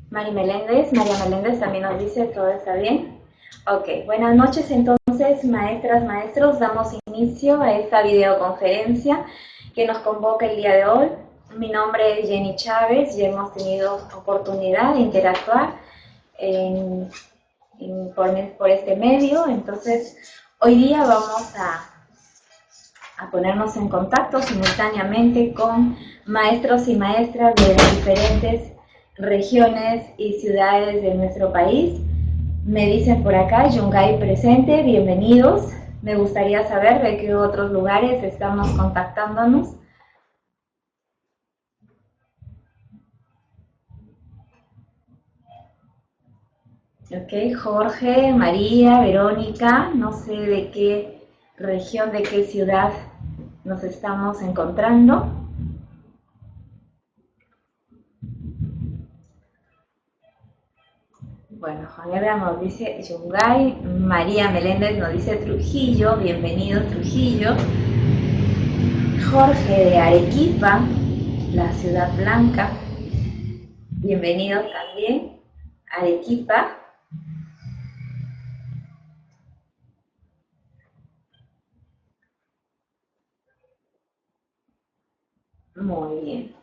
María Meléndez también nos dice, ¿todo está bien? Ok, buenas noches entonces, maestras, maestros, damos inicio a esta videoconferencia que nos convoca el día de hoy. Mi nombre es Jenny Chávez y hemos tenido oportunidad de interactuar por este medio, entonces hoy día vamos a ponernos en contacto simultáneamente con maestros y maestras de diferentes regiones y ciudades de nuestro país. Me dicen por acá, Yungay presente, bienvenidos. Me gustaría saber de qué otros lugares estamos contactándonos. Ok, Jorge, María, Verónica, no sé de qué región, de qué ciudad nos estamos encontrando. Bueno, Juan Edgar nos dice Yungay, María Meléndez nos dice Trujillo, bienvenido Trujillo. Jorge de Arequipa, la ciudad blanca, bienvenido también, Arequipa. Muy bien.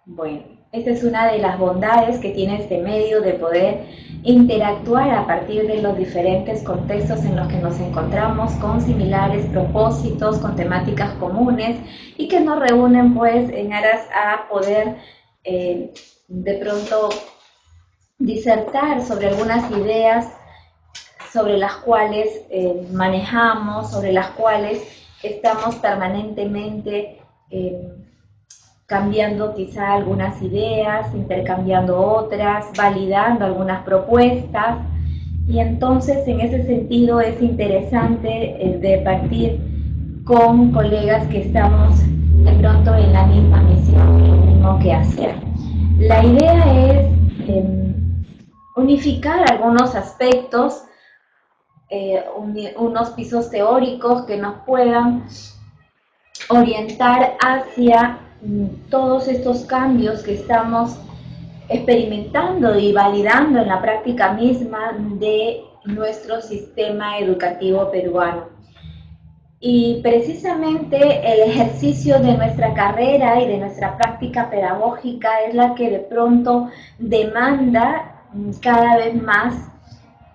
Bueno, esta es una de las bondades que tiene este medio de poder interactuar a partir de los diferentes contextos en los que nos encontramos con similares propósitos, con temáticas comunes y que nos reúnen pues en aras a poder de pronto disertar sobre algunas ideas sobre las cuales manejamos, sobre las cuales estamos permanentemente cambiando quizá algunas ideas, intercambiando otras, validando algunas propuestas. Y entonces en ese sentido es interesante debatir con colegas que estamos de pronto en la misma misión, en lo mismo que hacer. La idea es unificar algunos aspectos, unos pisos teóricos que nos puedan orientar hacia todos estos cambios que estamos experimentando y validando en la práctica misma de nuestro sistema educativo peruano. Y precisamente el ejercicio de nuestra carrera y de nuestra práctica pedagógica es la que de pronto demanda cada vez más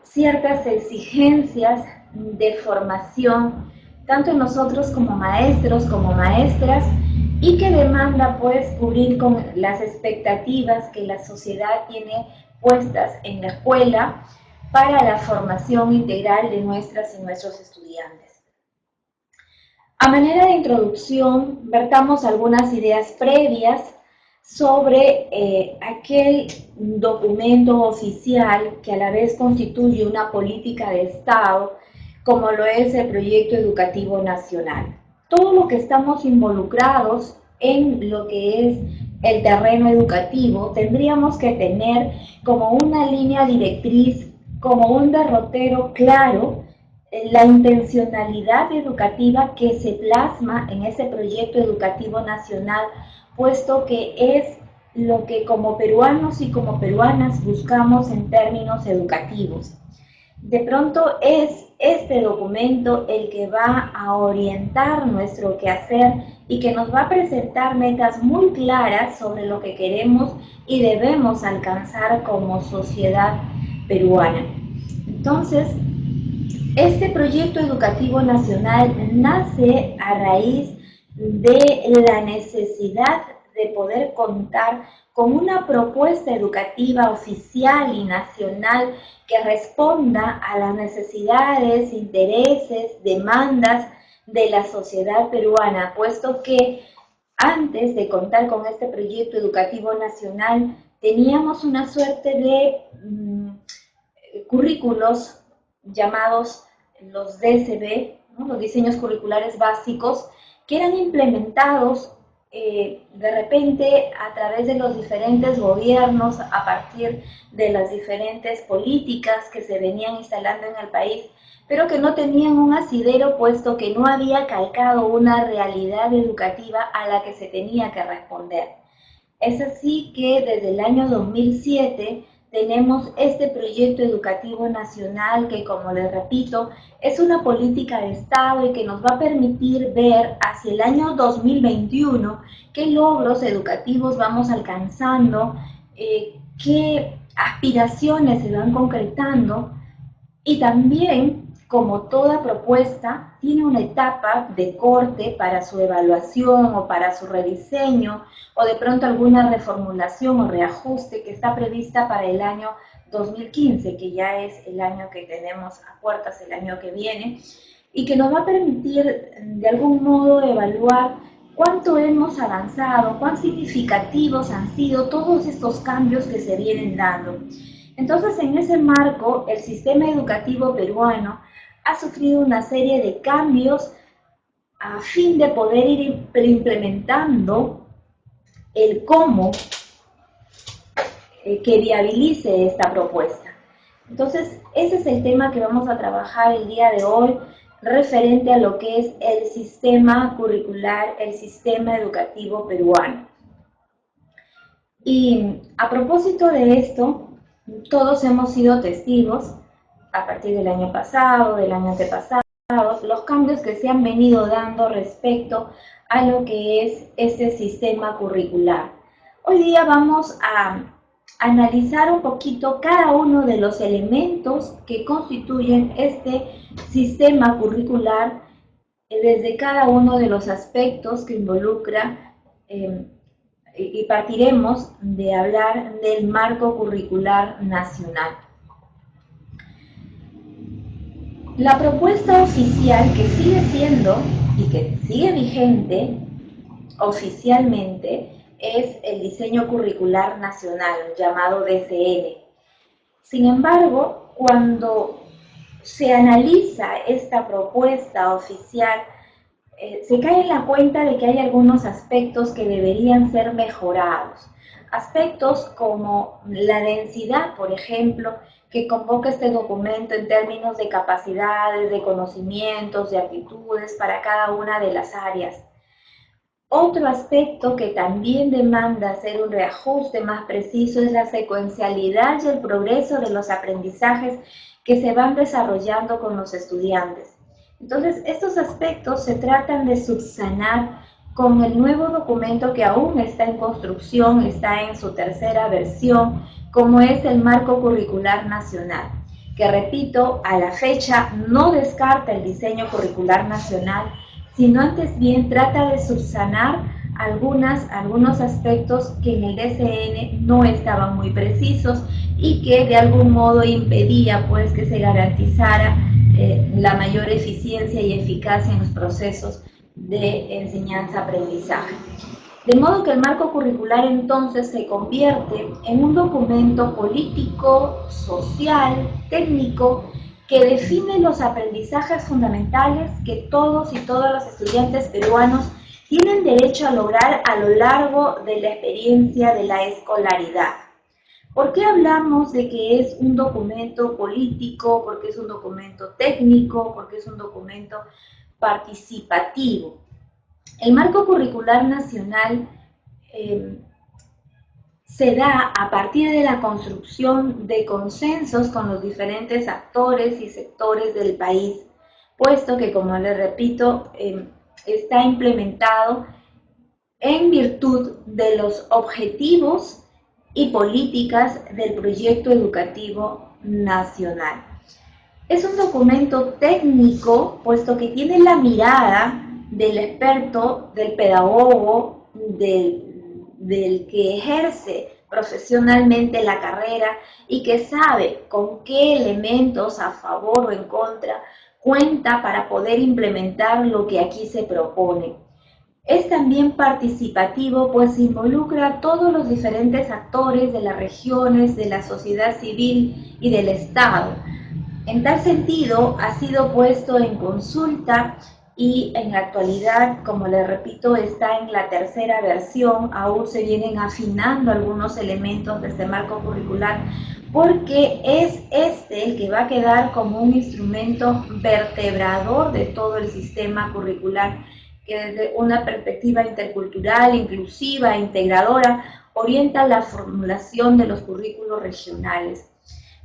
ciertas exigencias de formación, tanto en nosotros como maestros, como maestras, y que demanda pues cubrir con las expectativas que la sociedad tiene puestas en la escuela para la formación integral de nuestras y nuestros estudiantes. A manera de introducción, vertamos algunas ideas previas sobre aquel documento oficial que a la vez constituye una política de Estado, como lo es el Proyecto Educativo Nacional. Todo lo que estamos involucrados en lo que es el terreno educativo, tendríamos que tener como una línea directriz, como un derrotero claro, la intencionalidad educativa que se plasma en ese proyecto educativo nacional, puesto que es lo que como peruanos y como peruanas buscamos en términos educativos. De pronto es este documento el que va a orientar nuestro quehacer y que nos va a presentar metas muy claras sobre lo que queremos y debemos alcanzar como sociedad peruana. Entonces, este proyecto educativo nacional nace a raíz de la necesidad de poder contar con una propuesta educativa oficial y nacional que responda a las necesidades, intereses, demandas de la sociedad peruana, puesto que antes de contar con este proyecto educativo nacional teníamos una suerte de currículos llamados los DCB, ¿no? Los diseños curriculares básicos, que eran implementados de repente a través de los diferentes gobiernos, a partir de las diferentes políticas que se venían instalando en el país, pero que no tenían un asidero, puesto que no había calcado una realidad educativa a la que se tenía que responder. Es así que desde el año 2007 tenemos este proyecto educativo nacional que, como les repito, es una política de Estado y que nos va a permitir ver hacia el año 2021 qué logros educativos vamos alcanzando, qué aspiraciones se van concretando, y también, como toda propuesta, tiene una etapa de corte para su evaluación o para su rediseño, o de pronto alguna reformulación o reajuste que está prevista para el año 2015, que ya es el año que tenemos a puertas, el año que viene, y que nos va a permitir de algún modo evaluar cuánto hemos avanzado, cuán significativos han sido todos estos cambios que se vienen dando. Entonces, en ese marco, el sistema educativo peruano ha sufrido una serie de cambios a fin de poder ir implementando el cómo que viabilice esta propuesta. Entonces, ese es el tema que vamos a trabajar el día de hoy, referente a lo que es el sistema curricular, el sistema educativo peruano. Y a propósito de esto, todos hemos sido testigos, a partir del año pasado, del año antepasado, los cambios que se han venido dando respecto a lo que es este sistema curricular. Hoy día vamos a analizar un poquito cada uno de los elementos que constituyen este sistema curricular desde cada uno de los aspectos que involucra, y partiremos de hablar del marco curricular nacional. La propuesta oficial que sigue siendo y que sigue vigente oficialmente es el diseño curricular nacional, llamado DCN. Sin embargo, cuando se analiza esta propuesta oficial, se cae en la cuenta de que hay algunos aspectos que deberían ser mejorados. Aspectos como la densidad, por ejemplo, que convoca este documento en términos de capacidades, de conocimientos, de aptitudes para cada una de las áreas. Otro aspecto que también demanda hacer un reajuste más preciso es la secuencialidad y el progreso de los aprendizajes que se van desarrollando con los estudiantes. Entonces, estos aspectos se tratan de subsanar con el nuevo documento que aún está en construcción, está en su tercera versión, como es el Marco Curricular Nacional, que, repito, a la fecha no descarta el diseño curricular nacional, sino antes bien trata de subsanar algunos aspectos que en el DCN no estaban muy precisos y que de algún modo impedía pues que se garantizara la mayor eficiencia y eficacia en los procesos de enseñanza-aprendizaje. De modo que el marco curricular entonces se convierte en un documento político, social, técnico, que define los aprendizajes fundamentales que todos y todas los estudiantes peruanos tienen derecho a lograr a lo largo de la experiencia de la escolaridad. ¿Por qué hablamos de que es un documento político? Porque es un documento técnico, porque es un documento participativo. El marco curricular nacional se da a partir de la construcción de consensos con los diferentes actores y sectores del país, puesto que, como les repito, está implementado en virtud de los objetivos y políticas del proyecto educativo nacional. Es un documento técnico, puesto que tiene la mirada del experto, del pedagogo, del que ejerce profesionalmente la carrera y que sabe con qué elementos a favor o en contra cuenta para poder implementar lo que aquí se propone. Es también participativo, pues involucra a todos los diferentes actores de las regiones, de la sociedad civil y del Estado. En tal sentido, ha sido puesto en consulta y en la actualidad, como les repito, está en la tercera versión. Aún se vienen afinando algunos elementos de este marco curricular, porque es este el que va a quedar como un instrumento vertebrador de todo el sistema curricular, que desde una perspectiva intercultural, inclusiva, integradora, orienta la formulación de los currículos regionales.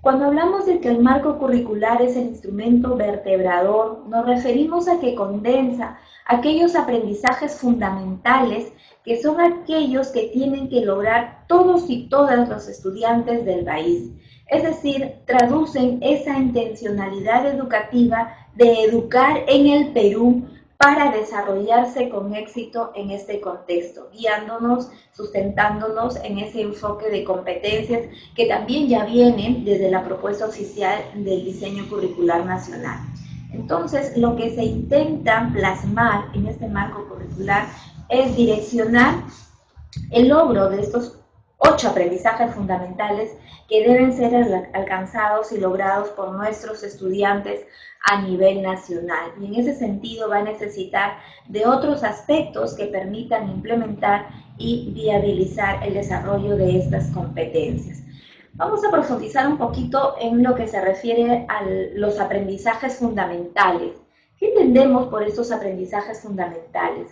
Cuando hablamos de que el marco curricular es el instrumento vertebrador, nos referimos a que condensa aquellos aprendizajes fundamentales que son aquellos que tienen que lograr todos y todas los estudiantes del país. Es decir, traducen esa intencionalidad educativa de educar en el Perú para desarrollarse con éxito en este contexto, guiándonos, sustentándonos en ese enfoque de competencias que también ya vienen desde la propuesta oficial del diseño curricular nacional. Entonces, lo que se intenta plasmar en este marco curricular es direccionar el logro de estos 8 aprendizajes fundamentales que deben ser alcanzados y logrados por nuestros estudiantes a nivel nacional. Y en ese sentido va a necesitar de otros aspectos que permitan implementar y viabilizar el desarrollo de estas competencias. Vamos a profundizar un poquito en lo que se refiere a los aprendizajes fundamentales. ¿Qué entendemos por estos aprendizajes fundamentales?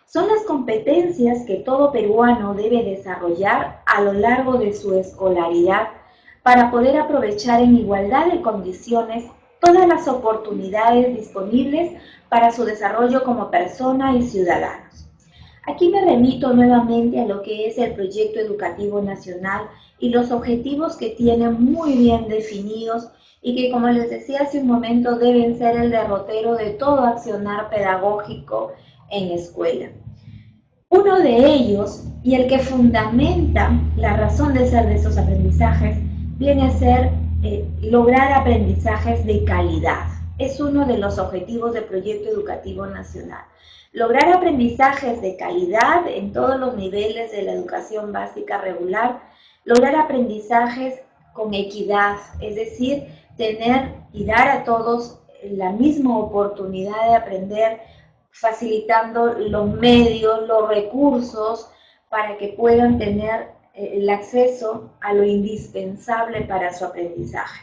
Son las competencias que todo peruano debe desarrollar a lo largo de su escolaridad para poder aprovechar en igualdad de condiciones todas las oportunidades disponibles para su desarrollo como persona y ciudadanos. Aquí me remito nuevamente a lo que es el Proyecto Educativo Nacional y los objetivos que tienen muy bien definidos y que, como les decía hace un momento, deben ser el derrotero de todo accionar pedagógico en escuela. Uno de ellos, y el que fundamenta la razón de ser de estos aprendizajes, viene a ser lograr aprendizajes de calidad. Es uno de los objetivos del Proyecto Educativo Nacional. Lograr aprendizajes de calidad en todos los niveles de la educación básica regular, lograr aprendizajes con equidad, es decir, tener y dar a todos la misma oportunidad de aprender, facilitando los medios, los recursos para que puedan tener el acceso a lo indispensable para su aprendizaje.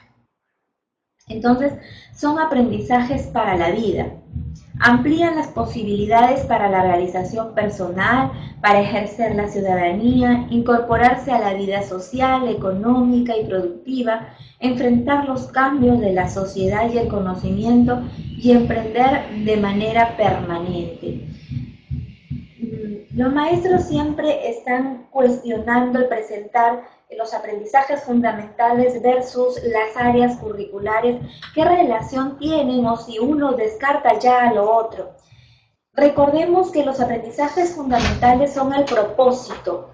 Entonces, son aprendizajes para la vida. Amplían las posibilidades para la realización personal, para ejercer la ciudadanía, incorporarse a la vida social, económica y productiva, enfrentar los cambios de la sociedad y el conocimiento y emprender de manera permanente. Los maestros siempre están cuestionando el presentar los aprendizajes fundamentales versus las áreas curriculares, qué relación tienen o si uno descarta ya a lo otro. Recordemos que los aprendizajes fundamentales son el propósito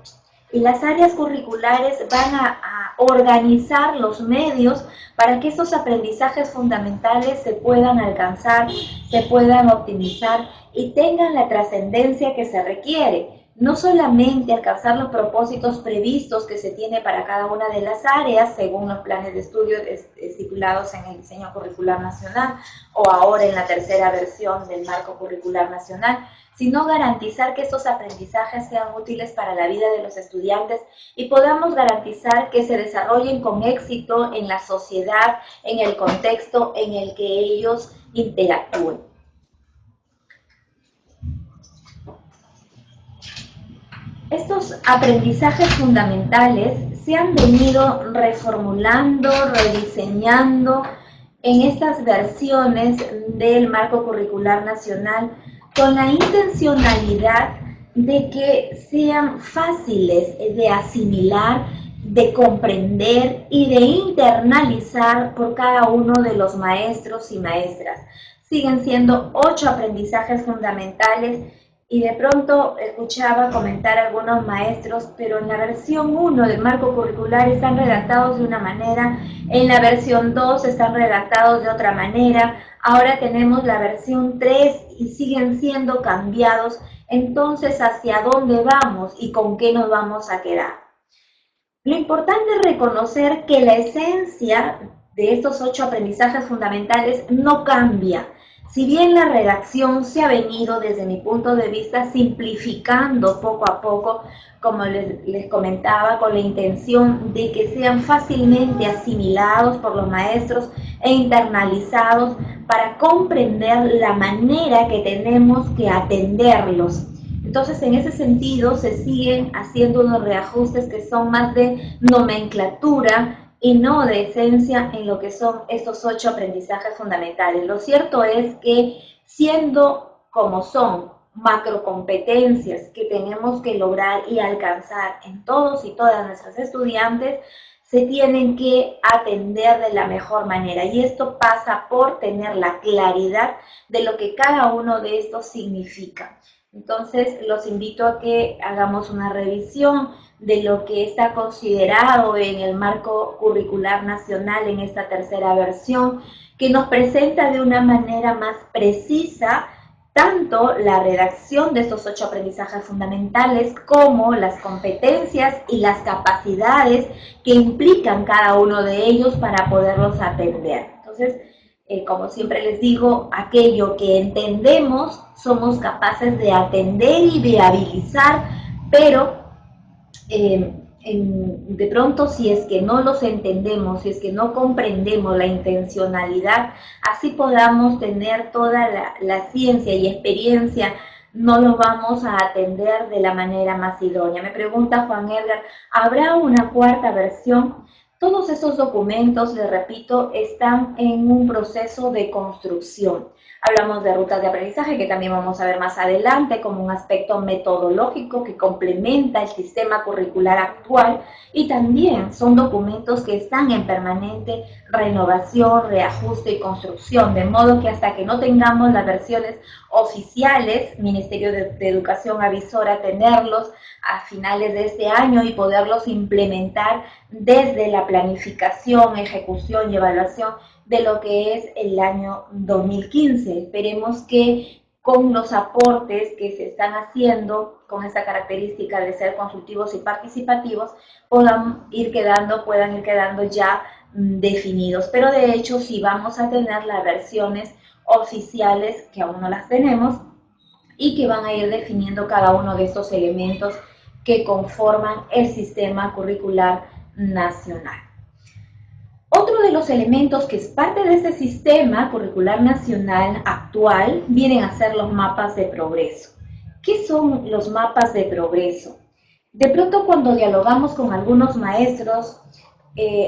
y las áreas curriculares van a organizar los medios para que esos aprendizajes fundamentales se puedan alcanzar, se puedan optimizar y tengan la trascendencia que se requiere. No solamente alcanzar los propósitos previstos que se tiene para cada una de las áreas, según los planes de estudio estipulados en el diseño curricular nacional o ahora en la tercera versión del marco curricular nacional, sino garantizar que estos aprendizajes sean útiles para la vida de los estudiantes y podamos garantizar que se desarrollen con éxito en la sociedad, en el contexto en el que ellos interactúen. Estos aprendizajes fundamentales se han venido reformulando, rediseñando en estas versiones del marco curricular nacional con la intencionalidad de que sean fáciles de asimilar, de comprender y de internalizar por cada uno de los maestros y maestras. Siguen siendo 8 aprendizajes fundamentales. Y de pronto escuchaba comentar a algunos maestros, pero en la versión 1 del marco curricular están redactados de una manera, en la versión 2 están redactados de otra manera, ahora tenemos la versión 3 y siguen siendo cambiados. Entonces, ¿hacia dónde vamos y con qué nos vamos a quedar? Lo importante es reconocer que la esencia de estos 8 aprendizajes fundamentales no cambia. Si bien la redacción se ha venido, desde mi punto de vista, simplificando poco a poco, como les comentaba, con la intención de que sean fácilmente asimilados por los maestros e internalizados para comprender la manera que tenemos que atenderlos. Entonces, en ese sentido, se siguen haciendo unos reajustes que son más de nomenclatura y no de esencia en lo que son estos 8 aprendizajes fundamentales. Lo cierto es que siendo como son macrocompetencias que tenemos que lograr y alcanzar en todos y todas nuestras estudiantes, se tienen que atender de la mejor manera. Y esto pasa por tener la claridad de lo que cada uno de estos significa. Entonces, los invito a que hagamos una revisión de lo que está considerado en el marco curricular nacional en esta tercera versión, que nos presenta de una manera más precisa tanto la redacción de estos 8 aprendizajes fundamentales como las competencias y las capacidades que implican cada uno de ellos para poderlos atender. Entonces, como siempre les digo, aquello que entendemos somos capaces de atender y viabilizar, pero de pronto si es que no los entendemos, si es que no comprendemos la intencionalidad, así podamos tener toda la ciencia y experiencia, no lo vamos a atender de la manera más idónea. Me pregunta Juan Edgar, ¿habrá una cuarta versión? Todos esos documentos, les repito, están en un proceso de construcción. Hablamos de rutas de aprendizaje, que también vamos a ver más adelante, como un aspecto metodológico que complementa el sistema curricular actual, y también son documentos que están en permanente renovación, reajuste y construcción, de modo que hasta que no tengamos las versiones oficiales, Ministerio de Educación avisora tenerlos a finales de este año y poderlos implementar desde la planificación, ejecución y evaluación de lo que es el año 2015. Esperemos que con los aportes que se están haciendo, con esta característica de ser consultivos y participativos, puedan ir quedando ya definidos. Pero de hecho sí vamos a tener las versiones oficiales, que aún no las tenemos, y que van a ir definiendo cada uno de estos elementos que conforman el sistema curricular nacional. Otro de los elementos que es parte de este sistema curricular nacional actual vienen a ser los mapas de progreso. ¿Qué son los mapas de progreso? De pronto, cuando dialogamos con algunos maestros,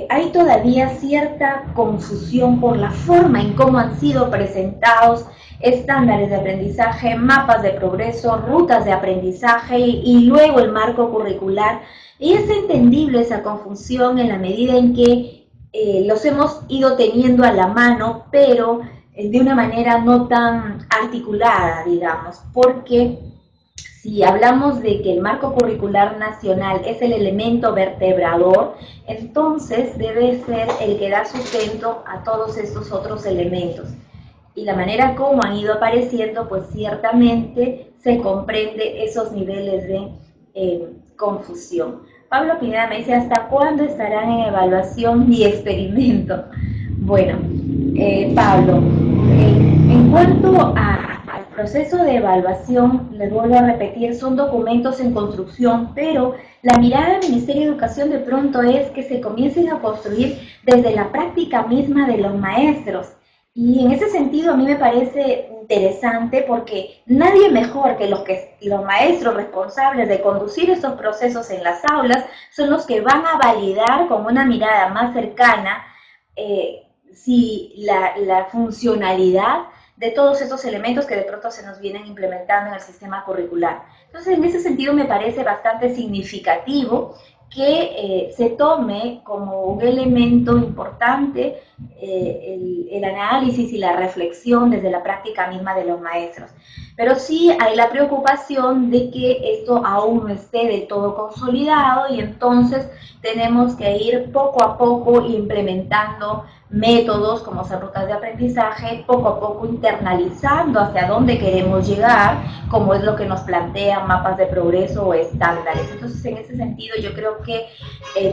hay todavía cierta confusión por la forma en cómo han sido presentados estándares de aprendizaje, mapas de progreso, rutas de aprendizaje y luego el marco curricular. Y es entendible esa confusión en la medida en que los hemos ido teniendo a la mano, pero de una manera no tan articulada, digamos, porque si hablamos de que el marco curricular nacional es el elemento vertebrador, entonces debe ser el que da sustento a todos estos otros elementos. Y la manera como han ido apareciendo, pues ciertamente se comprende esos niveles de confusión. Pablo Pineda me dice, ¿hasta cuándo estarán en evaluación y experimento? Bueno, Pablo, en cuanto al proceso de evaluación, les vuelvo a repetir, son documentos en construcción, pero la mirada del Ministerio de Educación de pronto es que se comiencen a construir desde la práctica misma de los maestros. Y en ese sentido a mí me parece interesante porque nadie mejor que los maestros responsables de conducir estos procesos en las aulas son los que van a validar con una mirada más cercana si la funcionalidad de todos estos elementos que de pronto se nos vienen implementando en el sistema curricular. Entonces, en ese sentido me parece bastante significativo que se tome como un elemento importante el análisis y la reflexión desde la práctica misma de los maestros. Pero sí hay la preocupación de que esto aún no esté del todo consolidado y entonces tenemos que ir poco a poco implementando métodos como son rutas de aprendizaje, poco a poco internalizando hacia dónde queremos llegar, como es lo que nos plantean mapas de progreso o estándares. Entonces, en ese sentido, yo creo que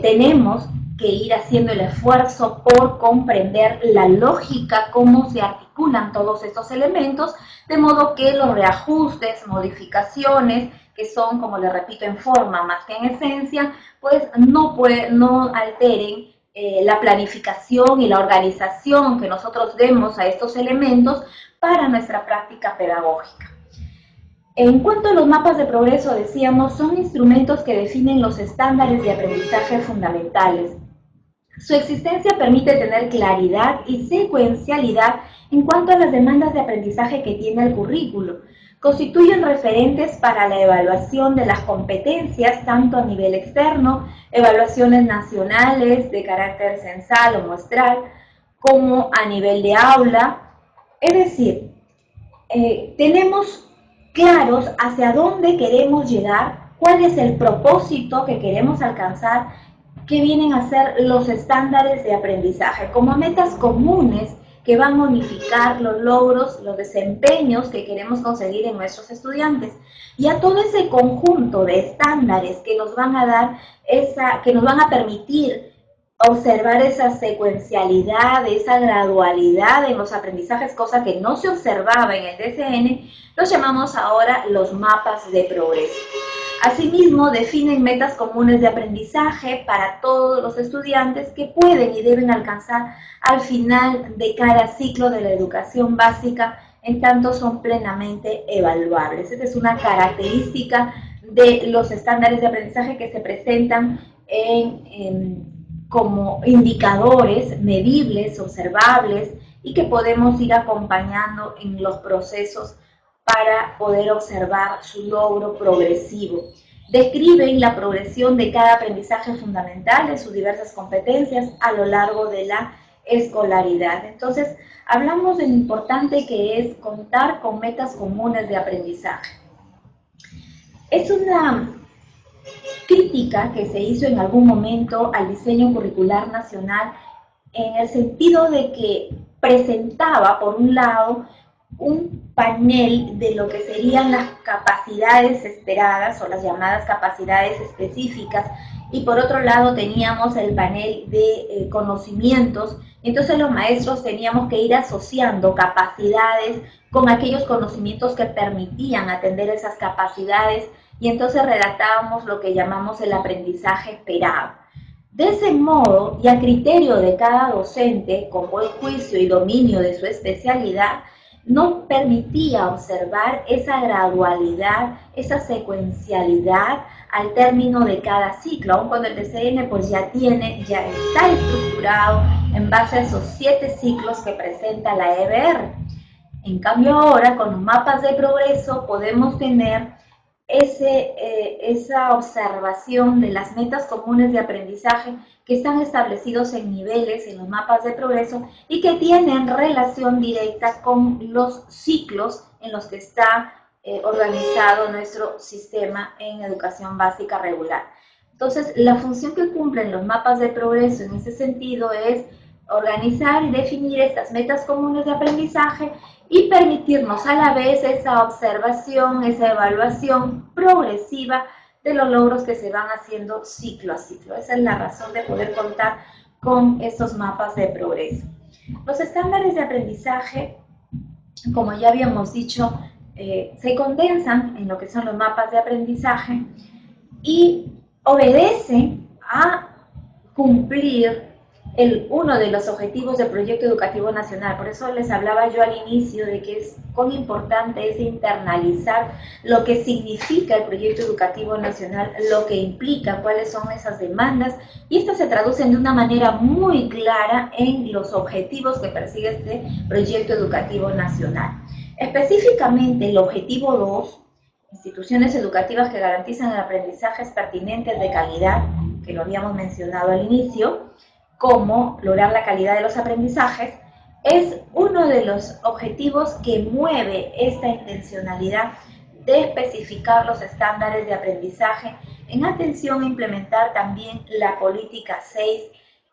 tenemos que ir haciendo el esfuerzo por comprender la lógica, cómo se articulan todos estos elementos, de modo que los reajustes, modificaciones, que son, como les repito, en forma más que en esencia, pues no alteren la planificación y la organización que nosotros demos a estos elementos para nuestra práctica pedagógica. En cuanto a los mapas de progreso, decíamos, son instrumentos que definen los estándares de aprendizaje fundamentales. Su existencia permite tener claridad y secuencialidad en cuanto a las demandas de aprendizaje que tiene el currículo. Constituyen referentes para la evaluación de las competencias, tanto a nivel externo, evaluaciones nacionales de carácter censal o muestral, como a nivel de aula. Es decir, tenemos claros hacia dónde queremos llegar, cuál es el propósito que queremos alcanzar, qué vienen a ser los estándares de aprendizaje, como metas comunes que van a unificar los logros, los desempeños que queremos conseguir en nuestros estudiantes. Y a todo ese conjunto de estándares que nos van a dar que nos van a permitir observar esa secuencialidad, esa gradualidad en los aprendizajes, cosa que no se observaba en el DCN, los llamamos ahora los mapas de progreso. Asimismo, definen metas comunes de aprendizaje para todos los estudiantes que pueden y deben alcanzar al final de cada ciclo de la educación básica, en tanto son plenamente evaluables. Esta es una característica de los estándares de aprendizaje que se presentan como indicadores medibles, observables y que podemos ir acompañando en los procesos para poder observar su logro progresivo. Describen la progresión de cada aprendizaje fundamental de sus diversas competencias a lo largo de la escolaridad. Entonces, hablamos de lo importante que es contar con metas comunes de aprendizaje. Es una crítica que se hizo en algún momento al diseño curricular nacional en el sentido de que presentaba, por un lado, un panel de lo que serían las capacidades esperadas o las llamadas capacidades específicas, y por otro lado teníamos el panel de conocimientos. Entonces los maestros teníamos que ir asociando capacidades con aquellos conocimientos que permitían atender esas capacidades, y entonces redactábamos lo que llamamos el aprendizaje esperado. De ese modo, y a criterio de cada docente, con buen juicio y dominio de su especialidad, nos permitía observar esa gradualidad, esa secuencialidad al término de cada ciclo, aun cuando el DCN pues ya está estructurado en base a esos 7 ciclos que presenta la EBR. En cambio ahora, con los mapas de progreso, podemos tener esa observación de las metas comunes de aprendizaje que están establecidos en niveles en los mapas de progreso y que tienen relación directa con los ciclos en los que está organizado nuestro sistema en educación básica regular. Entonces, la función que cumplen los mapas de progreso en ese sentido es organizar y definir estas metas comunes de aprendizaje y permitirnos a la vez esa observación, esa evaluación progresiva de los logros que se van haciendo ciclo a ciclo. Esa es la razón de poder contar con estos mapas de progreso. Los estándares de aprendizaje, como ya habíamos dicho, se condensan en lo que son los mapas de aprendizaje y obedecen a cumplir uno de los objetivos del Proyecto Educativo Nacional. Por eso les hablaba yo al inicio de que es cuán importante es internalizar lo que significa el Proyecto Educativo Nacional, lo que implica, cuáles son esas demandas, y estas se traducen de una manera muy clara en los objetivos que persigue este Proyecto Educativo Nacional. Específicamente el objetivo 2, instituciones educativas que garantizan el aprendizaje pertinentes de calidad, que lo habíamos mencionado al inicio, como lograr la calidad de los aprendizajes, es uno de los objetivos que mueve esta intencionalidad de especificar los estándares de aprendizaje en atención a implementar también la política 6,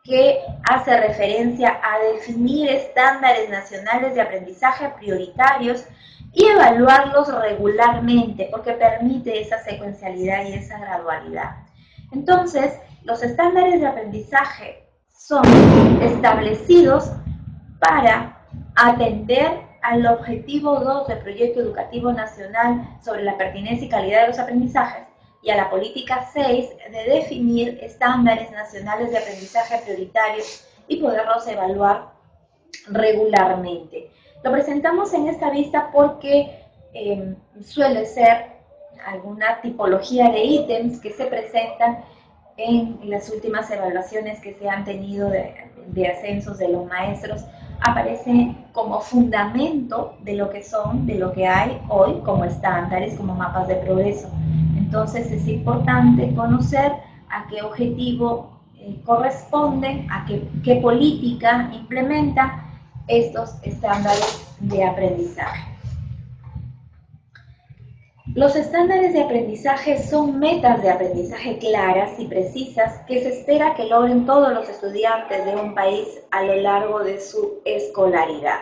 que hace referencia a definir estándares nacionales de aprendizaje prioritarios y evaluarlos regularmente, porque permite esa secuencialidad y esa gradualidad. Entonces, los estándares de aprendizaje son establecidos para atender al objetivo 2 del Proyecto Educativo Nacional sobre la pertinencia y calidad de los aprendizajes y a la política 6 de definir estándares nacionales de aprendizaje prioritarios y poderlos evaluar regularmente. Lo presentamos en esta vista porque suele ser alguna tipología de ítems que se presentan en las últimas evaluaciones que se han tenido de ascensos de los maestros, aparece como fundamento de lo que son, de lo que hay hoy como estándares, como mapas de progreso. Entonces es importante conocer a qué objetivo corresponden, a qué política implementa estos estándares de aprendizaje. Los estándares de aprendizaje son metas de aprendizaje claras y precisas que se espera que logren todos los estudiantes de un país a lo largo de su escolaridad.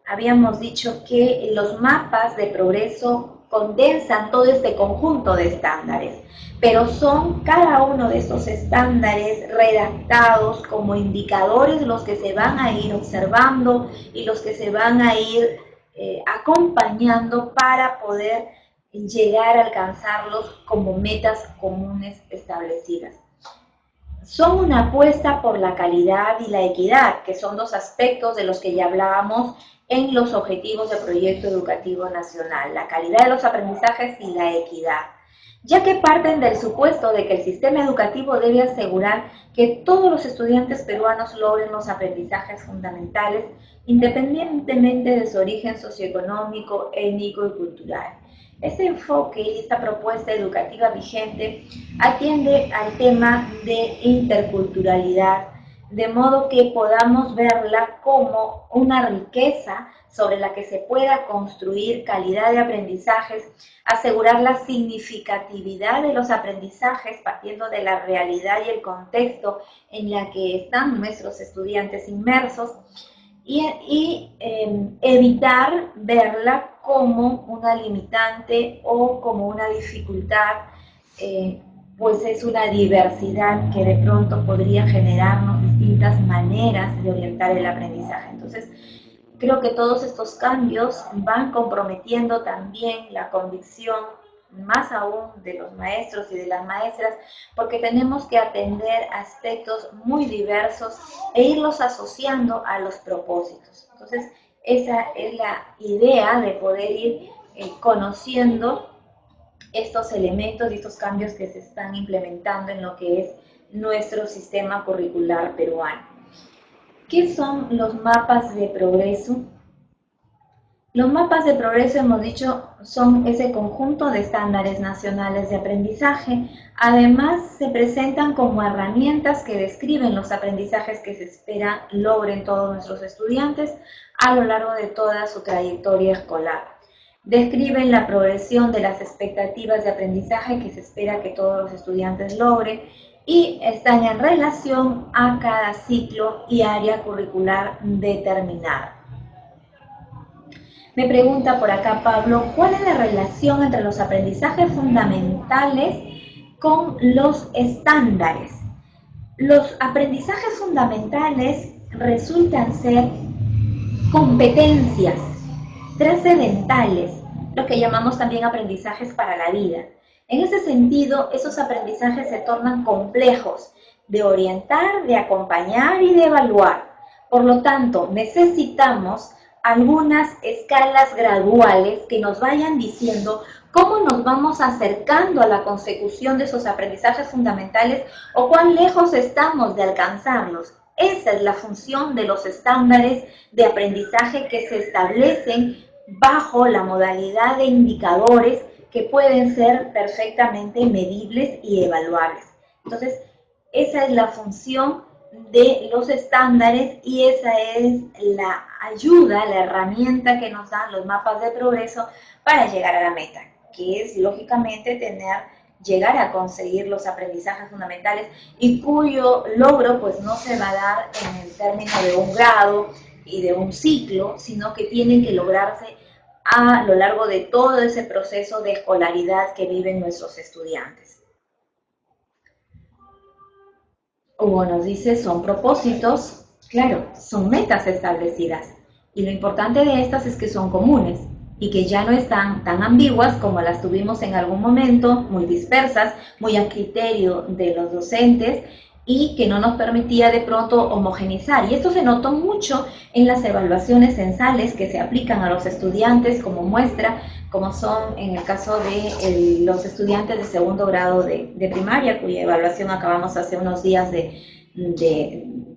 Habíamos dicho que los mapas de progreso condensan todo este conjunto de estándares, pero son cada uno de estos estándares redactados como indicadores los que se van a ir observando y los que se van a ir acompañando para poder llegar a alcanzarlos como metas comunes establecidas. Son una apuesta por la calidad y la equidad, que son dos aspectos de los que ya hablábamos en los objetivos del Proyecto Educativo Nacional, la calidad de los aprendizajes y la equidad, ya que parten del supuesto de que el sistema educativo debe asegurar que todos los estudiantes peruanos logren los aprendizajes fundamentales independientemente de su origen socioeconómico, étnico y cultural. Este enfoque y esta propuesta educativa vigente atiende al tema de interculturalidad, de modo que podamos verla como una riqueza sobre la que se pueda construir calidad de aprendizajes, asegurar la significatividad de los aprendizajes partiendo de la realidad y el contexto en la que están nuestros estudiantes inmersos, y evitar verla como una limitante o como una dificultad, pues es una diversidad que de pronto podría generarnos distintas maneras de orientar el aprendizaje. Entonces, creo que todos estos cambios van comprometiendo también la convicción, más aún de los maestros y de las maestras, porque tenemos que atender aspectos muy diversos e irlos asociando a los propósitos. Entonces, esa es la idea de poder ir conociendo estos elementos y estos cambios que se están implementando en lo que es nuestro sistema curricular peruano. ¿Qué son los mapas de progreso? Los mapas de progreso, hemos dicho, son ese conjunto de estándares nacionales de aprendizaje. Además, se presentan como herramientas que describen los aprendizajes que se espera logren todos nuestros estudiantes a lo largo de toda su trayectoria escolar. Describen la progresión de las expectativas de aprendizaje que se espera que todos los estudiantes logren y están en relación a cada ciclo y área curricular determinada. Me pregunta por acá Pablo, ¿cuál es la relación entre los aprendizajes fundamentales con los estándares? Los aprendizajes fundamentales resultan ser competencias trascendentales, lo que llamamos también aprendizajes para la vida. En ese sentido, esos aprendizajes se tornan complejos de orientar, de acompañar y de evaluar. Por lo tanto, necesitamos algunas escalas graduales que nos vayan diciendo cómo nos vamos acercando a la consecución de esos aprendizajes fundamentales o cuán lejos estamos de alcanzarlos. Esa es la función de los estándares de aprendizaje que se establecen bajo la modalidad de indicadores que pueden ser perfectamente medibles y evaluables. Entonces, esa es la función de los estándares y esa es la ayuda, la herramienta que nos dan los mapas de progreso para llegar a la meta, que es lógicamente llegar a conseguir los aprendizajes fundamentales y cuyo logro pues no se va a dar en el término de un grado y de un ciclo, sino que tienen que lograrse a lo largo de todo ese proceso de escolaridad que viven nuestros estudiantes. Hugo nos dice, son propósitos, claro, son metas establecidas. Y lo importante de estas es que son comunes y que ya no están tan ambiguas como las tuvimos en algún momento, muy dispersas, muy a criterio de los docentes y que no nos permitía de pronto homogeneizar. Y esto se notó mucho en las evaluaciones censales que se aplican a los estudiantes como muestra, como son en el caso de los estudiantes de segundo grado de primaria, cuya evaluación acabamos hace unos días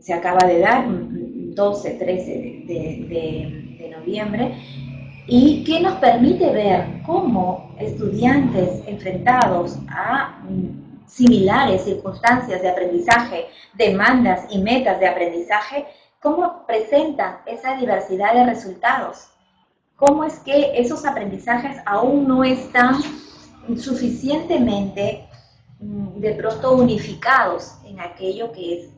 se acaba de dar, 12, 13 de noviembre, y que nos permite ver cómo estudiantes enfrentados a similares circunstancias de aprendizaje, demandas y metas de aprendizaje, cómo presentan esa diversidad de resultados, cómo es que esos aprendizajes aún no están suficientemente de pronto unificados en aquello que es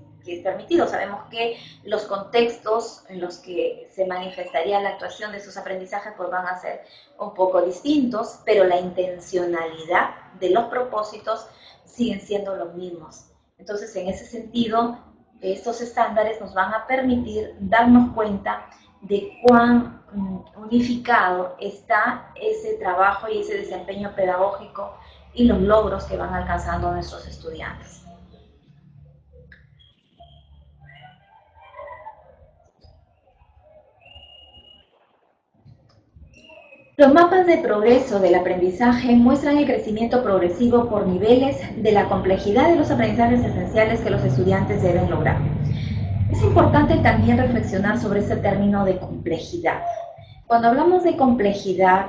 permitido. Sabemos que los contextos en los que se manifestaría la actuación de esos aprendizajes pues van a ser un poco distintos, pero la intencionalidad de los propósitos siguen siendo los mismos. Entonces, en ese sentido, estos estándares nos van a permitir darnos cuenta de cuán unificado está ese trabajo y ese desempeño pedagógico y los logros que van alcanzando nuestros estudiantes. Los mapas de progreso del aprendizaje muestran el crecimiento progresivo por niveles de la complejidad de los aprendizajes esenciales que los estudiantes deben lograr. Es importante también reflexionar sobre este término de complejidad. Cuando hablamos de complejidad,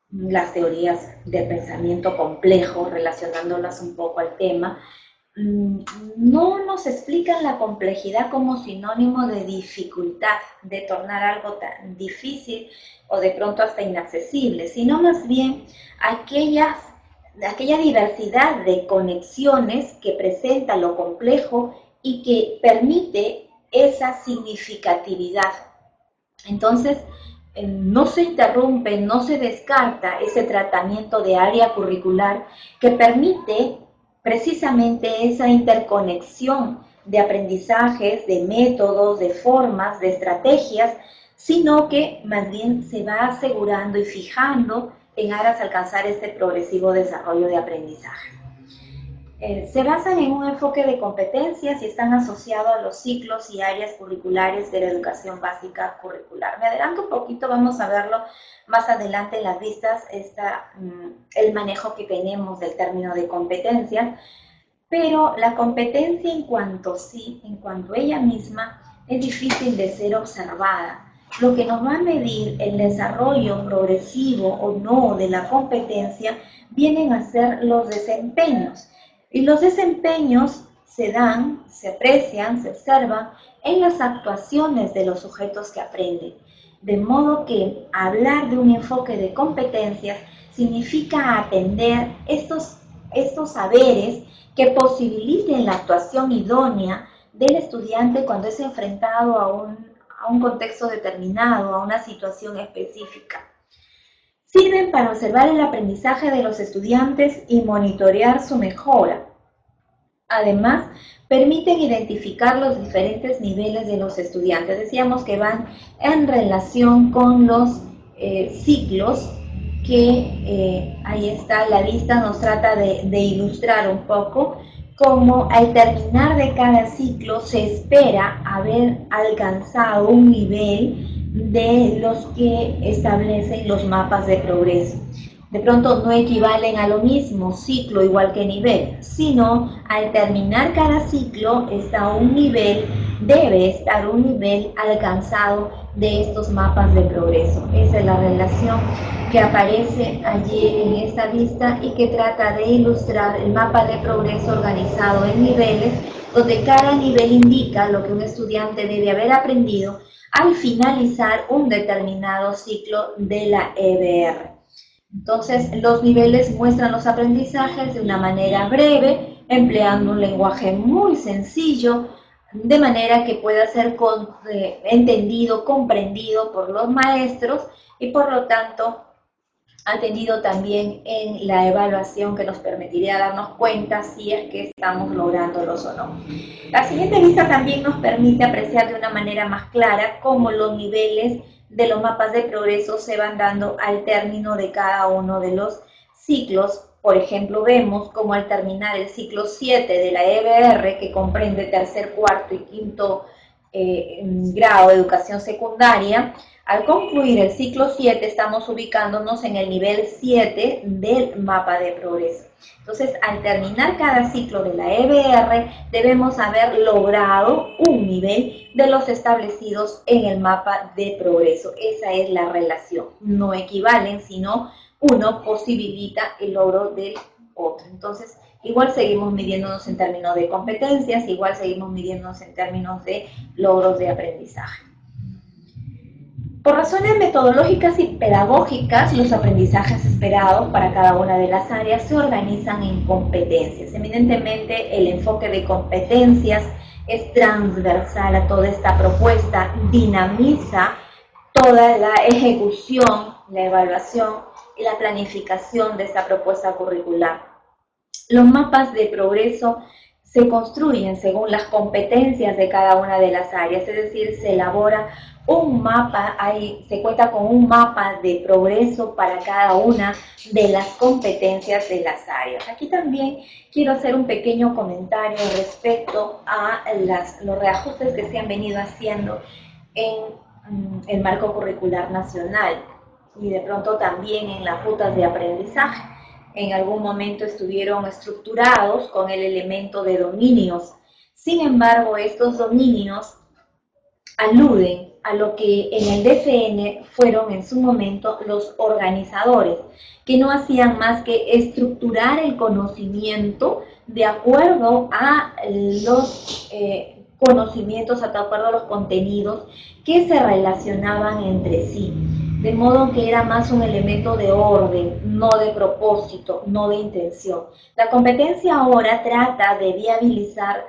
las teorías del pensamiento complejo, relacionándolas un poco al tema, no nos explican la complejidad como sinónimo de dificultad, de tornar algo tan difícil o de pronto hasta inaccesible, sino más bien aquella diversidad de conexiones que presenta lo complejo y que permite esa significatividad. Entonces, no se interrumpe, no se descarta ese tratamiento de área curricular que permite precisamente esa interconexión de aprendizajes, de métodos, de formas, de estrategias, sino que más bien se va asegurando y fijando en aras de alcanzar este progresivo desarrollo de aprendizaje. Se basan en un enfoque de competencias y están asociados a los ciclos y áreas curriculares de la educación básica curricular. Me adelanto un poquito, vamos a verlo más adelante en las vistas, el manejo que tenemos del término de competencias, pero la competencia en cuanto a ella misma, es difícil de ser observada. Lo que nos va a medir el desarrollo progresivo o no de la competencia vienen a ser los desempeños. Y los desempeños se dan, se aprecian, se observan en las actuaciones de los sujetos que aprenden. De modo que hablar de un enfoque de competencias significa atender estos saberes que posibiliten la actuación idónea del estudiante cuando es enfrentado a un contexto determinado, a una situación específica. Sirven para observar el aprendizaje de los estudiantes y monitorear su mejora. Además, permiten identificar los diferentes niveles de los estudiantes. Decíamos que van en relación con los ciclos que ahí está la lista, nos trata de ilustrar un poco cómo al terminar de cada ciclo se espera haber alcanzado un nivel de los que establecen los mapas de progreso. De pronto no equivalen a lo mismo ciclo igual que nivel, sino al terminar cada ciclo está un nivel, debe estar un nivel alcanzado de estos mapas de progreso. Esa es la relación que aparece allí en esta lista y que trata de ilustrar el mapa de progreso organizado en niveles, donde cada nivel indica lo que un estudiante debe haber aprendido al finalizar un determinado ciclo de la EBR. Entonces, los niveles muestran los aprendizajes de una manera breve, empleando un lenguaje muy sencillo, de manera que pueda ser entendido, comprendido por los maestros y por lo tanto atendido también en la evaluación que nos permitiría darnos cuenta si es que estamos lográndolos o no. La siguiente lista también nos permite apreciar de una manera más clara cómo los niveles de los mapas de progreso se van dando al término de cada uno de los ciclos Por ejemplo, vemos cómo al terminar el ciclo 7 de la EBR, que comprende tercer, cuarto y quinto grado de educación secundaria, al concluir el ciclo 7 estamos ubicándonos en el nivel 7 del mapa de progreso. Entonces, al terminar cada ciclo de la EBR, debemos haber logrado un nivel de los establecidos en el mapa de progreso. Esa es la relación. No equivalen, sino uno posibilita el logro del otro. Entonces, igual seguimos midiéndonos en términos de competencias, igual seguimos midiéndonos en términos de logros de aprendizaje. Por razones metodológicas y pedagógicas, los aprendizajes esperados para cada una de las áreas se organizan en competencias. Eminentemente, el enfoque de competencias es transversal a toda esta propuesta, dinamiza toda la ejecución, la evaluación y la planificación de esta propuesta curricular. Los mapas de progreso se construyen según las competencias de cada una de las áreas, es decir, se elabora un mapa, se cuenta con un mapa de progreso para cada una de las competencias de las áreas. Aquí también quiero hacer un pequeño comentario respecto a los reajustes que se han venido haciendo en el marco curricular nacional y de pronto también en las rutas de aprendizaje. En algún momento estuvieron estructurados con el elemento de dominios. Sin embargo, estos dominios aluden a lo que en el DCN fueron en su momento los organizadores, que no hacían más que estructurar el conocimiento de acuerdo a los conocimientos, de acuerdo a los contenidos que se relacionaban entre sí. De modo que era más un elemento de orden, no de propósito, no de intención. La competencia ahora trata de viabilizar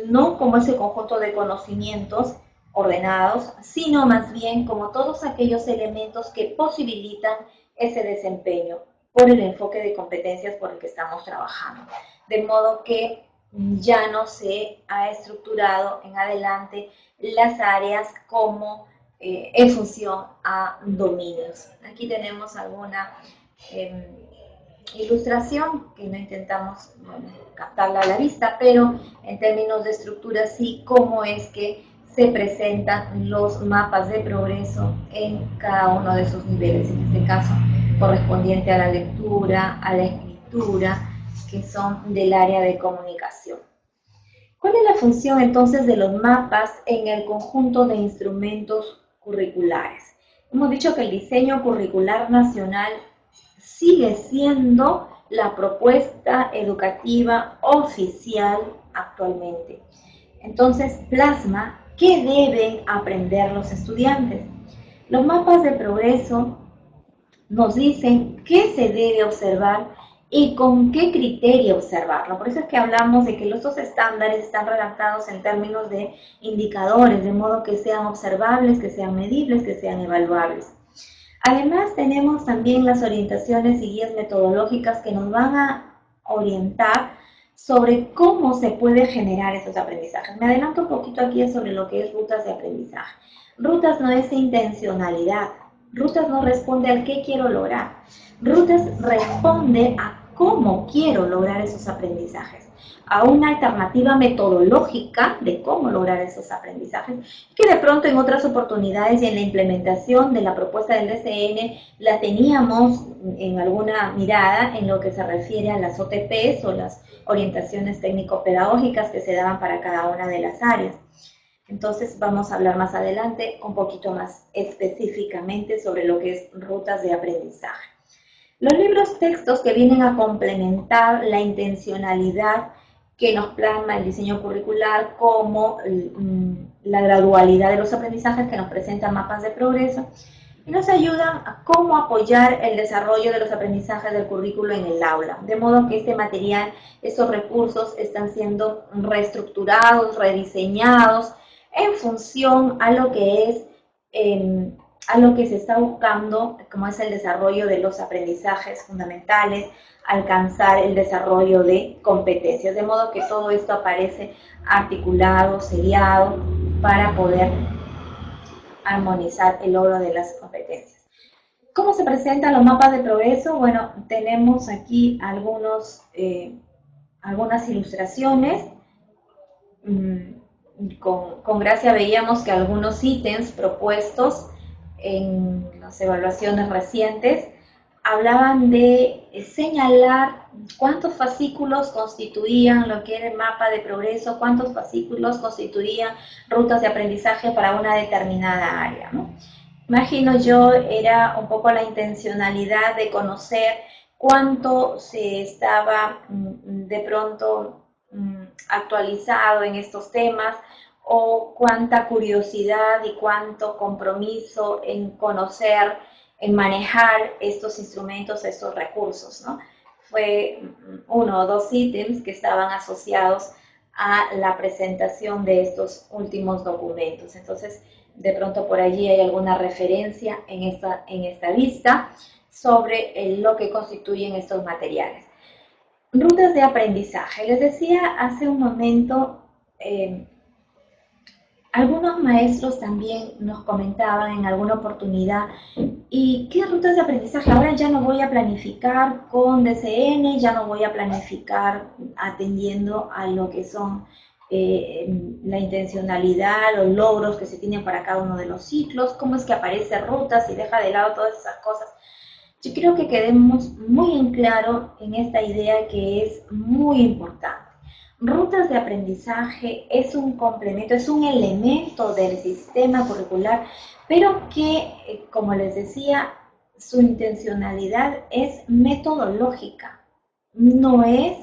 no como ese conjunto de conocimientos ordenados, sino más bien como todos aquellos elementos que posibilitan ese desempeño por el enfoque de competencias por el que estamos trabajando. De modo que ya no se ha estructurado en adelante las áreas como en función a dominios. Aquí tenemos alguna ilustración que no intentamos captarla a la vista, pero en términos de estructura sí, cómo es que se presentan los mapas de progreso en cada uno de sus niveles, en este caso correspondiente a la lectura, a la escritura, que son del área de comunicación. ¿Cuál es la función entonces de los mapas en el conjunto de instrumentos curriculares? Hemos dicho que el diseño curricular nacional sigue siendo la propuesta educativa oficial actualmente. Entonces, plasma qué deben aprender los estudiantes. Los mapas de progreso nos dicen qué se debe observar y con qué criterio observarlo. Por eso es que hablamos de que los dos estándares están redactados en términos de indicadores, de modo que sean observables, que sean medibles, que sean evaluables. Además, tenemos también las orientaciones y guías metodológicas que nos van a orientar sobre cómo se puede generar esos aprendizajes. Me adelanto un poquito aquí sobre lo que es rutas de aprendizaje. Rutas no es intencionalidad. Rutas no responde al qué quiero lograr. Rutas responde a cómo quiero lograr esos aprendizajes, a una alternativa metodológica de cómo lograr esos aprendizajes, que de pronto en otras oportunidades y en la implementación de la propuesta del DCN la teníamos en alguna mirada en lo que se refiere a las OTPs o las orientaciones técnico-pedagógicas que se daban para cada una de las áreas. Entonces vamos a hablar más adelante un poquito más específicamente sobre lo que es rutas de aprendizaje. Los libros textos que vienen a complementar la intencionalidad que nos plasma el diseño curricular, como la gradualidad de los aprendizajes que nos presentan mapas de progreso, y nos ayudan a cómo apoyar el desarrollo de los aprendizajes del currículo en el aula. De modo que este material, estos recursos están siendo reestructurados, rediseñados en función a lo que es a lo que se está buscando, como es el desarrollo de los aprendizajes fundamentales, alcanzar el desarrollo de competencias, de modo que todo esto aparece articulado, seriado, para poder armonizar el logro de las competencias. ¿Cómo se presentan los mapas de progreso? Bueno, tenemos aquí algunas ilustraciones. Con gracia veíamos que algunos ítems propuestos en las evaluaciones recientes hablaban de señalar cuántos fascículos constituían lo que era el mapa de progreso, cuántos fascículos constituían rutas de aprendizaje para una determinada área, ¿no? Imagino yo, era un poco la intencionalidad de conocer cuánto se estaba de pronto actualizado en estos temas, o cuánta curiosidad y cuánto compromiso en conocer, en manejar estos instrumentos, estos recursos, ¿no? Fue uno o dos ítems que estaban asociados a la presentación de estos últimos documentos. Entonces, de pronto por allí hay alguna referencia en esta lista sobre lo que constituyen estos materiales. Rutas de aprendizaje. Les decía hace un momento, algunos maestros también nos comentaban en alguna oportunidad, ¿y qué rutas de aprendizaje? Ahora ya no voy a planificar con DCN, ya no voy a planificar atendiendo a lo que son la intencionalidad, los logros que se tienen para cada uno de los ciclos, cómo es que aparece rutas y deja de lado todas esas cosas. Yo creo que quedemos muy en claro en esta idea que es muy importante. Rutas de aprendizaje es un complemento, es un elemento del sistema curricular, pero que, como les decía, su intencionalidad es metodológica, no es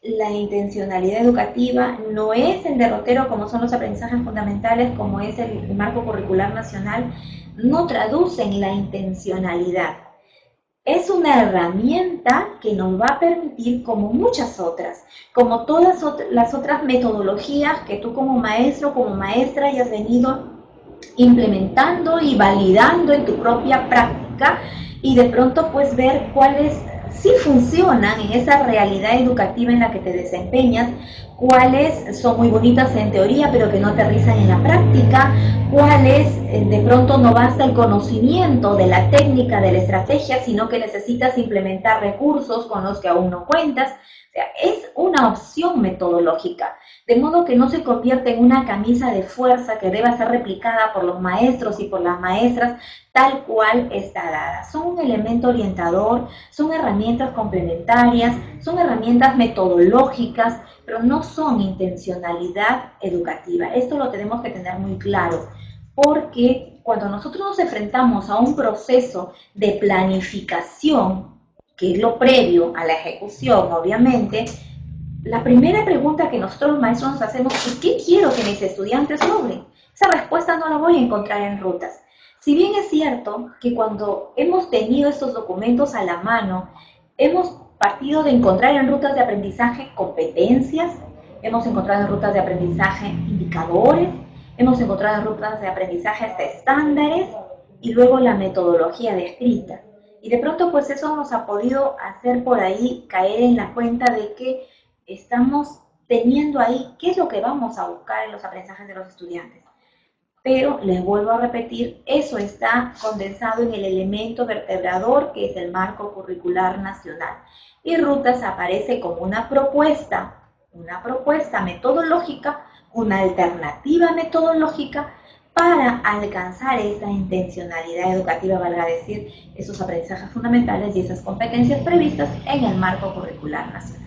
la intencionalidad educativa, no es el derrotero como son los aprendizajes fundamentales, como es el marco curricular nacional, no traducen la intencionalidad. Es una herramienta que nos va a permitir, como muchas otras, como todas las otras metodologías que tú como maestro, como maestra hayas venido implementando y validando en tu propia práctica, y de pronto pues ver cuáles sí funcionan en esa realidad educativa en la que te desempeñas, cuáles son muy bonitas en teoría pero que no aterrizan en la práctica, cuáles de pronto no basta el conocimiento de la técnica, de la estrategia, sino que necesitas implementar recursos con los que aún no cuentas. O sea, es una opción metodológica, de modo que no se convierte en una camisa de fuerza que deba ser replicada por los maestros y por las maestras tal cual está dada. Son un elemento orientador, son herramientas complementarias, son herramientas metodológicas, pero no son intencionalidad educativa. Esto lo tenemos que tener muy claro, porque cuando nosotros nos enfrentamos a un proceso de planificación, que es lo previo a la ejecución, obviamente, la primera pregunta que nosotros los maestros nos hacemos es ¿qué quiero que mis estudiantes logren? Esa respuesta no la voy a encontrar en rutas. Si bien es cierto que cuando hemos tenido estos documentos a la mano, hemos partido de encontrar en rutas de aprendizaje competencias, hemos encontrado en rutas de aprendizaje indicadores, hemos encontrado en rutas de aprendizaje hasta estándares y luego la metodología descrita. Y de pronto pues eso nos ha podido hacer por ahí caer en la cuenta de que estamos teniendo ahí qué es lo que vamos a buscar en los aprendizajes de los estudiantes. Pero les vuelvo a repetir, eso está condensado en el elemento vertebrador que es el marco curricular nacional. Y rutas aparece como una propuesta metodológica, una alternativa metodológica para alcanzar esa intencionalidad educativa, valga decir, esos aprendizajes fundamentales y esas competencias previstas en el marco curricular nacional.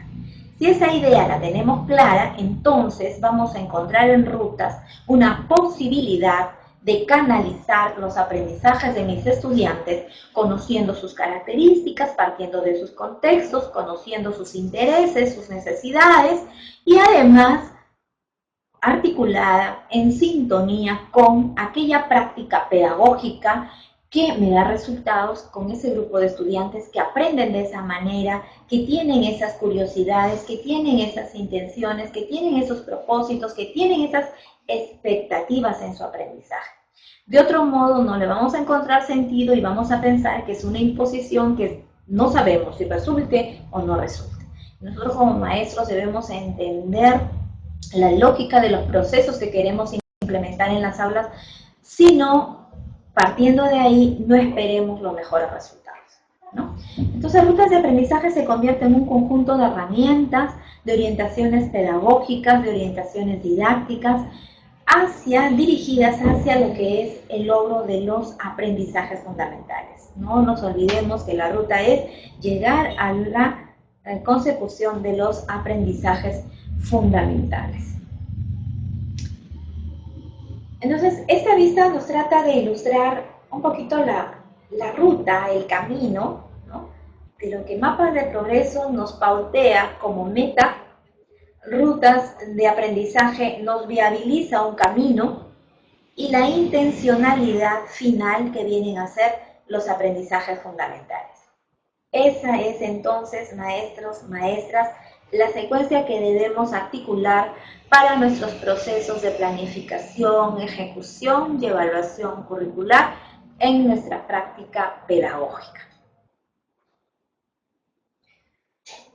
Si esa idea la tenemos clara, entonces vamos a encontrar en rutas una posibilidad de canalizar los aprendizajes de mis estudiantes, conociendo sus características, partiendo de sus contextos, conociendo sus intereses, sus necesidades, y además articulada en sintonía con aquella práctica pedagógica que me da resultados con ese grupo de estudiantes que aprenden de esa manera, que tienen esas curiosidades, que tienen esas intenciones, que tienen esos propósitos, que tienen esas expectativas en su aprendizaje. De otro modo, no le vamos a encontrar sentido y vamos a pensar que es una imposición que no sabemos si resulte o no resulte. Nosotros como maestros debemos entender la lógica de los procesos que queremos implementar en las aulas, sino partiendo de ahí, no esperemos los mejores resultados, ¿no? Entonces, rutas de aprendizaje se convierte en un conjunto de herramientas, de orientaciones pedagógicas, de orientaciones didácticas, dirigidas hacia lo que es el logro de los aprendizajes fundamentales. No nos olvidemos que la ruta es llegar a la consecución de los aprendizajes fundamentales. Entonces, esta vista nos trata de ilustrar un poquito la ruta, el camino, ¿no?, de lo que Mapas de Progreso nos pautea como meta. Rutas de aprendizaje nos viabiliza un camino y la intencionalidad final que vienen a ser los aprendizajes fundamentales. Esa es entonces, maestros, maestras, la secuencia que debemos articular para nuestros procesos de planificación, ejecución y evaluación curricular en nuestra práctica pedagógica.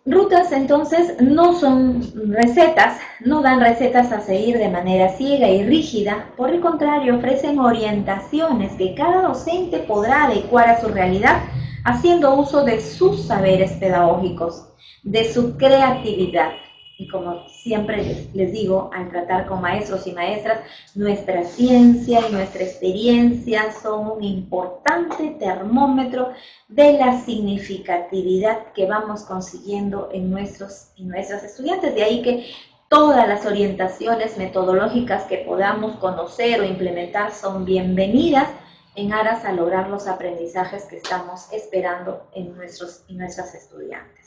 Rutas, entonces, no son recetas, no dan recetas a seguir de manera ciega y rígida, por el contrario, ofrecen orientaciones que cada docente podrá adecuar a su realidad, haciendo uso de sus saberes pedagógicos, de su creatividad. Y como siempre les digo, al tratar con maestros y maestras, nuestra ciencia y nuestra experiencia son un importante termómetro de la significatividad que vamos consiguiendo en nuestros y nuestras estudiantes. De ahí que todas las orientaciones metodológicas que podamos conocer o implementar son bienvenidas en aras a lograr los aprendizajes que estamos esperando en nuestros y nuestras estudiantes.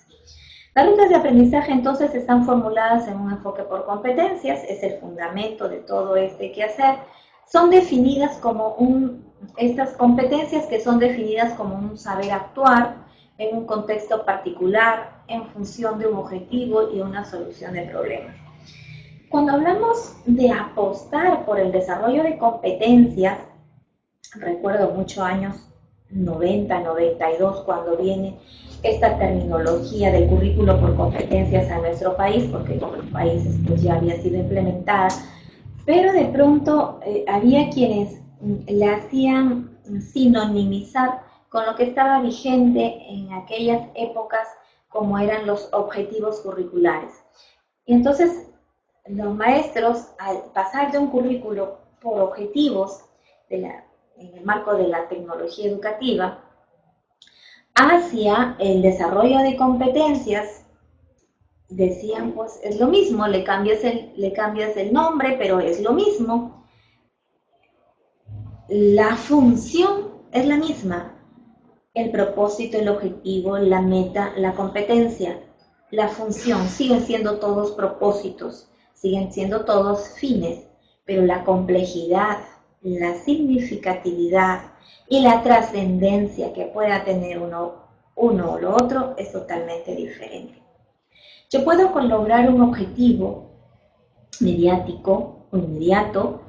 Las rutas de aprendizaje entonces están formuladas en un enfoque por competencias, es el fundamento de todo este quehacer. Son definidas como estas competencias que son definidas como un saber actuar en un contexto particular, en función de un objetivo y una solución de problemas. Cuando hablamos de apostar por el desarrollo de competencias, recuerdo muchos años 90, 92, cuando viene esta terminología del currículo por competencias a nuestro país, porque en otros países pues ya había sido implementada, pero de pronto había quienes la hacían sinonimizar con lo que estaba vigente en aquellas épocas, como eran los objetivos curriculares. Y entonces los maestros, al pasar de un currículo por objetivos en el marco de la tecnología educativa, hacia el desarrollo de competencias, decían, pues es lo mismo, le cambias el nombre, pero es lo mismo. La función es la misma, el propósito, el objetivo, la meta, la competencia, la función, siguen siendo todos propósitos, siguen siendo todos fines, pero la complejidad, la significatividad y la trascendencia que pueda tener uno o lo otro es totalmente diferente. Yo puedo lograr un objetivo mediático o inmediato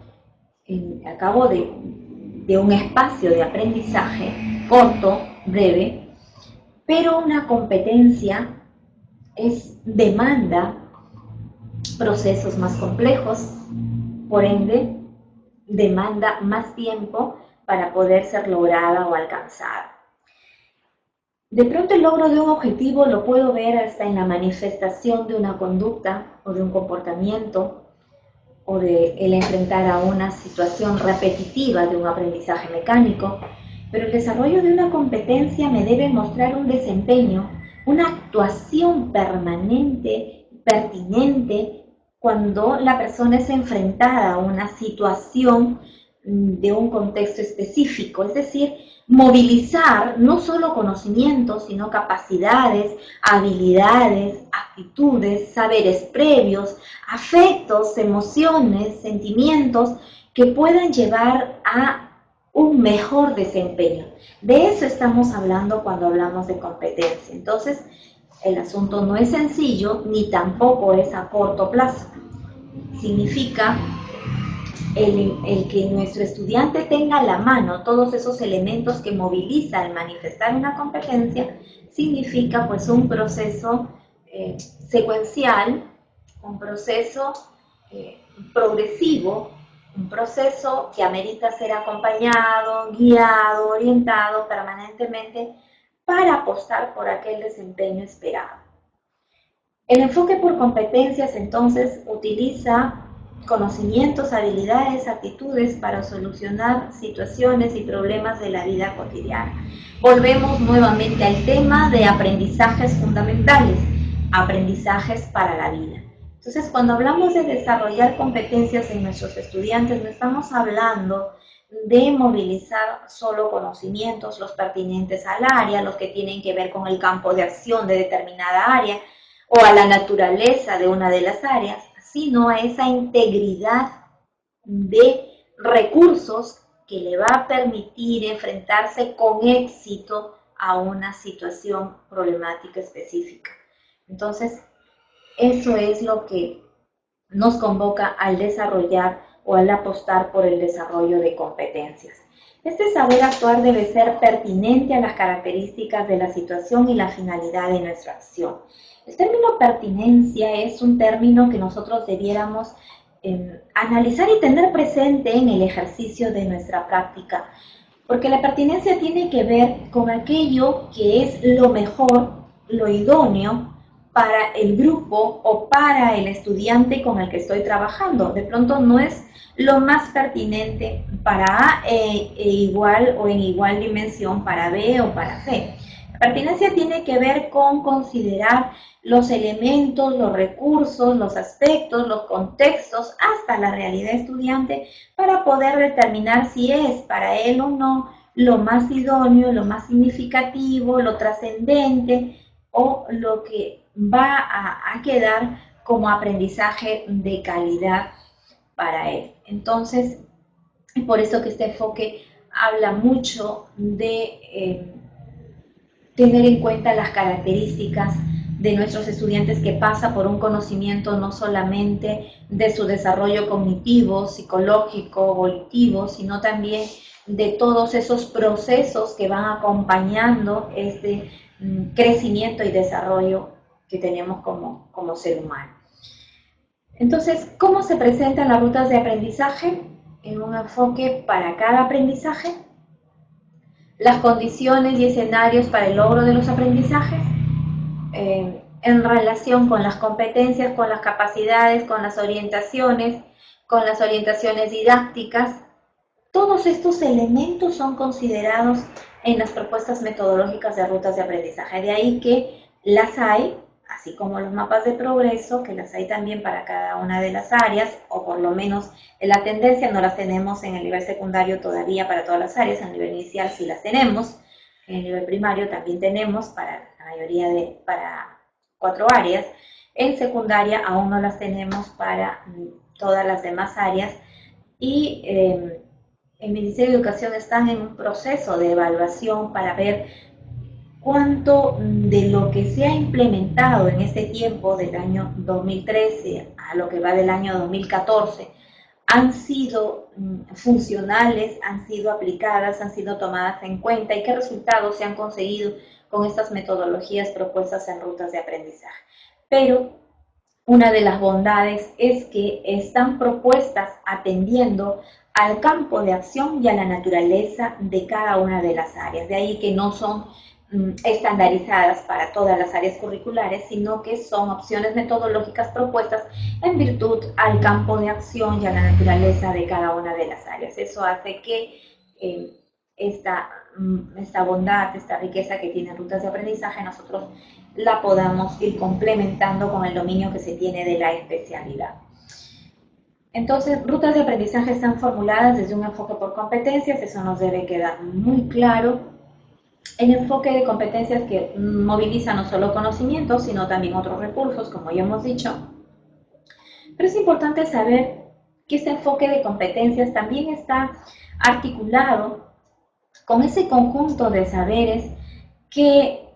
a cabo de un espacio de aprendizaje corto, breve, pero una competencia demanda procesos más complejos, por ende, demanda más tiempo para poder ser lograda o alcanzada. De pronto el logro de un objetivo lo puedo ver hasta en la manifestación de una conducta o de un comportamiento o de el enfrentar a una situación repetitiva de un aprendizaje mecánico, pero el desarrollo de una competencia me debe mostrar un desempeño, una actuación permanente, pertinente, cuando la persona es enfrentada a una situación de un contexto específico, es decir, movilizar no solo conocimientos, sino capacidades, habilidades, actitudes, saberes previos, afectos, emociones, sentimientos que puedan llevar a un mejor desempeño. De eso estamos hablando cuando hablamos de competencia. Entonces, el asunto no es sencillo ni tampoco es a corto plazo. Significa el que nuestro estudiante tenga a la mano todos esos elementos que moviliza al manifestar una competencia, significa pues un proceso secuencial, un proceso progresivo un proceso que amerita ser acompañado, guiado, orientado permanentemente para apostar por aquel desempeño esperado. El enfoque por competencias entonces utiliza conocimientos, habilidades, actitudes para solucionar situaciones y problemas de la vida cotidiana. Volvemos nuevamente al tema de aprendizajes fundamentales, aprendizajes para la vida. Entonces, cuando hablamos de desarrollar competencias en nuestros estudiantes, no estamos hablando de movilizar solo conocimientos, los pertinentes al área, los que tienen que ver con el campo de acción de determinada área, o a la naturaleza de una de las áreas, sino a esa integridad de recursos que le va a permitir enfrentarse con éxito a una situación problemática específica. Entonces, eso es lo que nos convoca al desarrollar o al apostar por el desarrollo de competencias. Este saber actuar debe ser pertinente a las características de la situación y la finalidad de nuestra acción. El término pertinencia es un término que nosotros debiéramos analizar y tener presente en el ejercicio de nuestra práctica, porque la pertinencia tiene que ver con aquello que es lo mejor, lo idóneo para el grupo o para el estudiante con el que estoy trabajando. De pronto no es lo más pertinente para A igual o en igual dimensión para B o para C. La pertinencia tiene que ver con considerar los elementos, los recursos, los aspectos, los contextos, hasta la realidad estudiante, para poder determinar si es para él o no lo más idóneo, lo más significativo, lo trascendente o lo que va a quedar como aprendizaje de calidad para él. Entonces, por eso que este enfoque habla mucho de tener en cuenta las características de nuestros estudiantes, que pasa por un conocimiento no solamente de su desarrollo cognitivo, psicológico, volitivo, sino también de todos esos procesos que van acompañando este crecimiento y desarrollo que tenemos como ser humano. Entonces, ¿cómo se presentan las rutas de aprendizaje? En un enfoque para cada aprendizaje, las condiciones y escenarios para el logro de los aprendizajes, en relación con las competencias, con las capacidades, con las orientaciones didácticas. Todos estos elementos son considerados en las propuestas metodológicas de rutas de aprendizaje. De ahí que las hay, así como los mapas de progreso, que las hay también para cada una de las áreas, o por lo menos en la tendencia no las tenemos en el nivel secundario todavía para todas las áreas, en el nivel inicial sí las tenemos, en el nivel primario también tenemos para la mayoría para 4 áreas, en secundaria aún no las tenemos para todas las demás áreas, y el Ministerio de Educación están en un proceso de evaluación para ver cuánto de lo que se ha implementado en este tiempo del año 2013 a lo que va del año 2014 han sido funcionales, han sido aplicadas, han sido tomadas en cuenta, y qué resultados se han conseguido con estas metodologías propuestas en rutas de aprendizaje. Pero una de las bondades es que están propuestas atendiendo al campo de acción y a la naturaleza de cada una de las áreas. De ahí que no son estandarizadas para todas las áreas curriculares, sino que son opciones metodológicas propuestas en virtud al campo de acción y a la naturaleza de cada una de las áreas. Eso hace que esta bondad, esta riqueza que tienen rutas de aprendizaje, nosotros la podamos ir complementando con el dominio que se tiene de la especialidad. Entonces, rutas de aprendizaje están formuladas desde un enfoque por competencias, eso nos debe quedar muy claro. El enfoque de competencias que moviliza no solo conocimientos, sino también otros recursos, como ya hemos dicho. Pero es importante saber que este enfoque de competencias también está articulado con ese conjunto de saberes que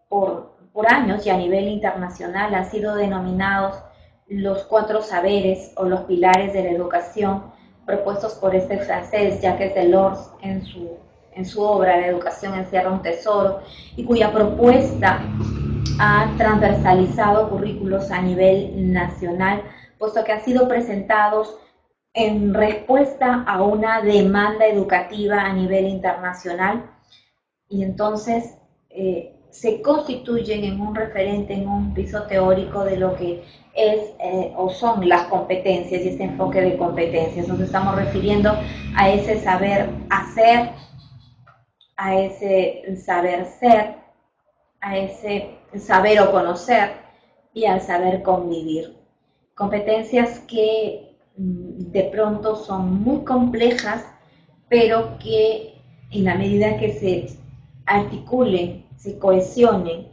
por años y a nivel internacional han sido denominados los 4 saberes o los pilares de la educación, propuestos por este francés Jacques Delors en su obra La educación encierra un tesoro, y cuya propuesta ha transversalizado currículos a nivel nacional, puesto que han sido presentados en respuesta a una demanda educativa a nivel internacional, y entonces se constituyen en un referente, en un piso teórico de lo que es o son las competencias y este enfoque de competencias. Nos estamos refiriendo a ese saber hacer, a ese saber ser, a ese saber o conocer y al saber convivir. Competencias que de pronto son muy complejas, pero que en la medida que se articulen, se cohesionen